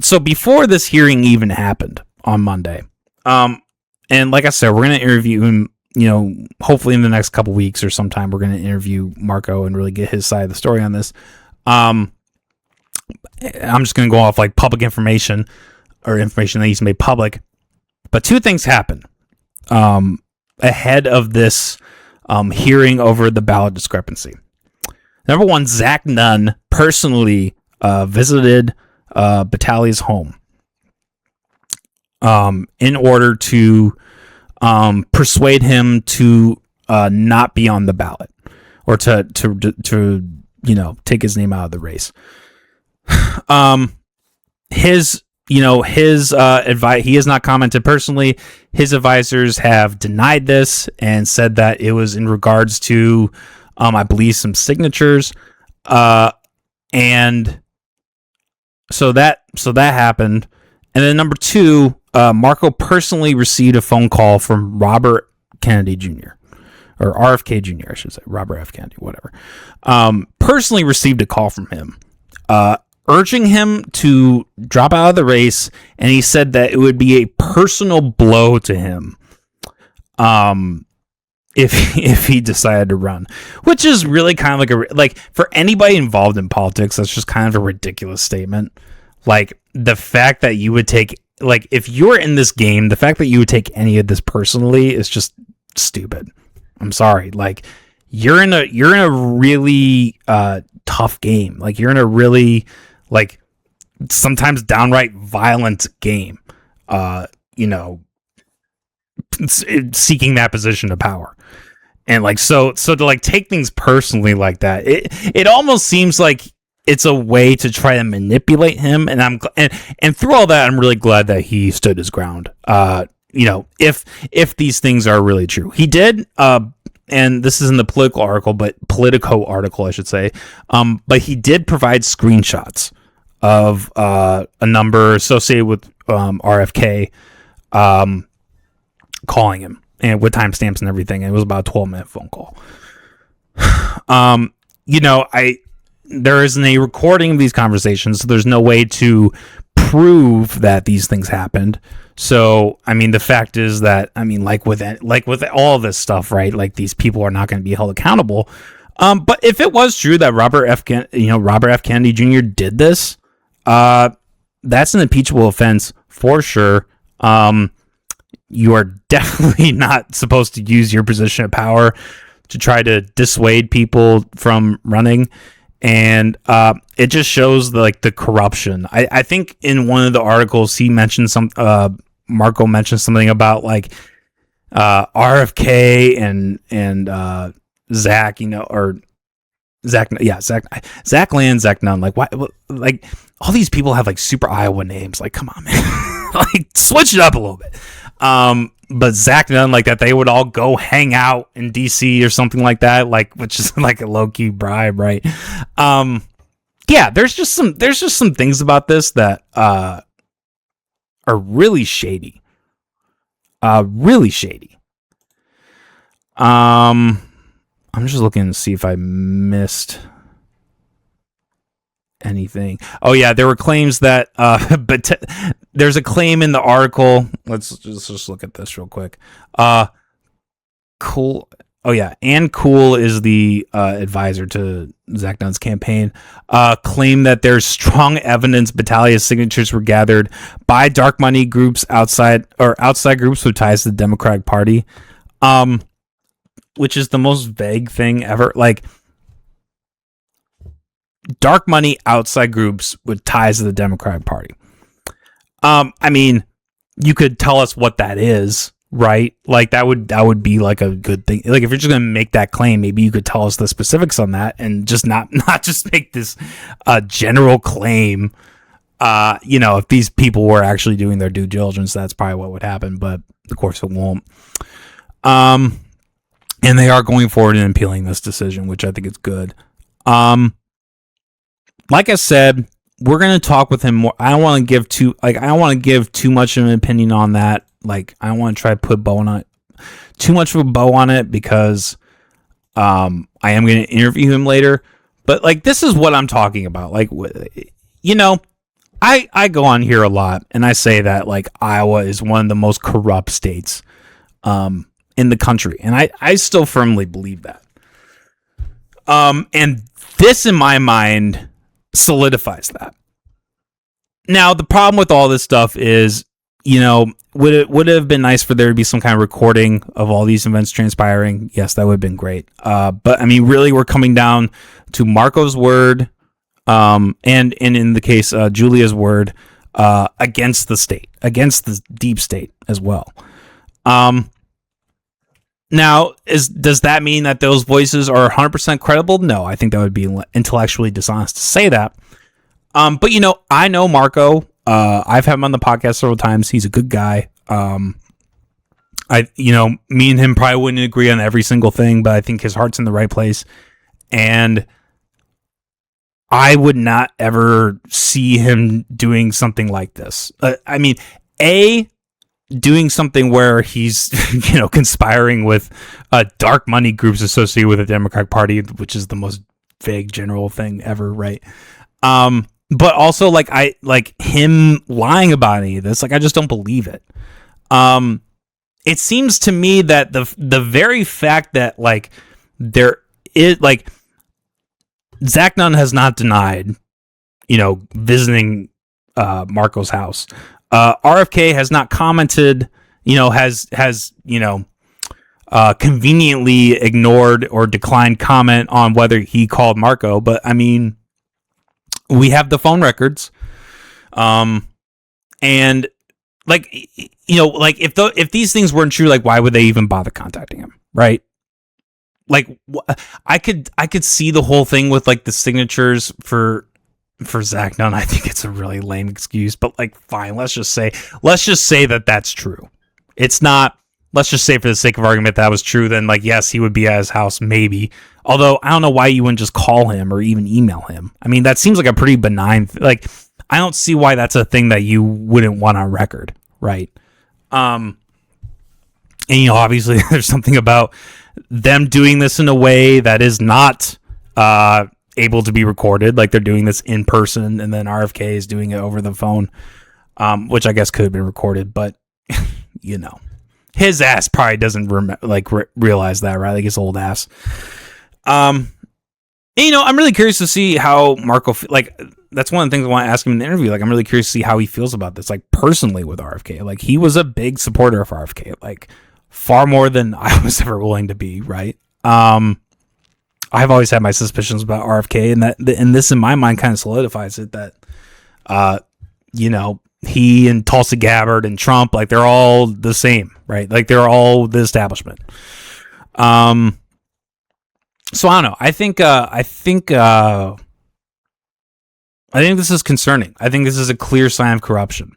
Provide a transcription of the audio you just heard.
so before this hearing even happened on Monday, and like I said, we're going to interview him, hopefully in the next couple weeks or sometime, we're going to interview Marco and really get his side of the story on this. I'm just going to go off like public information or information that he's made public. But two things happened ahead of this hearing over the ballot discrepancy. Number one, Zach Nunn personally visited Battaglia's home in order to persuade him to not be on the ballot or to take his name out of the race. His advice, he has not commented personally. His advisors have denied this and said that it was in regards to, I believe, some signatures. And so that happened. And then number two, Marco personally received a phone call from Robert Kennedy Jr. or RFK Jr. I should say, Robert F. Kennedy, whatever. Personally received a call from him, urging him to drop out of the race, and he said that it would be a personal blow to him if he decided to run, which is really kind of like for anybody involved in politics, that's just kind of a ridiculous statement. Like the fact that you would take, like if you're in this game, the fact that you would take any of this personally is just stupid. I'm sorry. Like you're in a really tough game. Like you're in a really like sometimes downright violent game, seeking that position of power. And like, so to like take things personally like that, it almost seems like it's a way to try to manipulate him. And and through all that, I'm really glad that he stood his ground. If these things are really true, he did, and this is in the Politico article, I should say. But he did provide screenshots of a number associated with RFK calling him, and with timestamps and everything. And it was about a 12-minute phone call. There isn't a recording of these conversations, so there's no way to prove that these things happened. So, I mean, the fact is that, I mean, like with all this stuff, right? Like these people are not going to be held accountable. But if it was true that Robert F. Kennedy Jr. did this, that's an impeachable offense for sure. You are definitely not supposed to use your position of power to try to dissuade people from running. And it just shows the corruption. I think in one of the articles he mentioned Marco mentioned something about like RFK and Zach, or Zach Land, Zach Nunn. Like why? Like all these people have like super Iowa names. Like come on, man, like switch it up a little bit. But Zach Nunn, like that, they would all go hang out in DC or something like that, like which is like a low key bribe, right? Yeah, there's just some things about this that are really shady, really shady. I'm just looking to see if I missed anything. Oh yeah, there were claims that but there's a claim in the article. Let's just look at this real quick. Cool. Oh yeah, Ann Cool is the advisor to Zach Nunn's campaign. Claim that there's strong evidence Battaglia's signatures were gathered by dark money groups outside groups with ties to the Democratic Party. Which is the most vague thing ever. Like dark money outside groups with ties to the Democratic Party. I mean, you could tell us what that is, right? Like that would be like a good thing. Like if you're just gonna make that claim, maybe you could tell us the specifics on that and just not just make this general claim. If these people were actually doing their due diligence, that's probably what would happen, but of course it won't. And they are going forward and appealing this decision, which I think is good. Like I said, we're going to talk with him more. I don't want to give too much of an opinion on that. Like, I don't want to try to put too much of a bow on it because I am going to interview him later. But like, this is what I'm talking about. Like, I go on here a lot and I say that like Iowa is one of the most corrupt states in the country, and I still firmly believe that. And this in my mind solidifies that. Now the problem with all this stuff is, would it have been nice for there to be some kind of recording of all these events transpiring? Yes, that would have been great. But I mean, really, we're coming down to Marco's word, and in the case Julia's word, against the state, against the deep state as well. Now, does that mean that those voices are 100% credible? No, I think that would be intellectually dishonest to say that. But I know Marco. I've had him on the podcast several times. He's a good guy. Me and him probably wouldn't agree on every single thing, but I think his heart's in the right place. And I would not ever see him doing something like this. Doing something where he's, conspiring with dark money groups associated with the Democratic Party, which is the most vague general thing ever, right? But also him lying about any of this, I just don't believe it. It seems to me that the very fact that there is Zach Nunn has not denied, visiting Marco's house. RFK has not commented, has conveniently ignored or declined comment on whether he called Marco. But I mean, we have the phone records. And if these things weren't true, why would they even bother contacting him? Right. I could see the whole thing with the signatures for Zach Nunn. I think it's a really lame excuse, but fine. Let's just say that that's true. It's not. Let's just say for the sake of argument that was true. Then yes, he would be at his house maybe. Although I don't know why you wouldn't just call him or even email him. I mean, that seems like a pretty benign. I don't see why that's a thing that you wouldn't want on record, right? And obviously there's something about them doing this in a way that is not able to be recorded, they're doing this in person, and then RFK is doing it over the phone, which I guess could have been recorded, but his ass probably doesn't realize that, right? His old ass. I'm really curious to see how Marco that's one of the things I want to ask him in the interview. I'm really curious to see how he feels about this, personally with RFK. He was a big supporter of RFK, far more than I was ever willing to be, right? I've always had my suspicions about RFK, and this in my mind kind of solidifies it that, he and Tulsi Gabbard and Trump, they're all the same, right? They're all the establishment. So I don't know. I think this is concerning. I think this is a clear sign of corruption.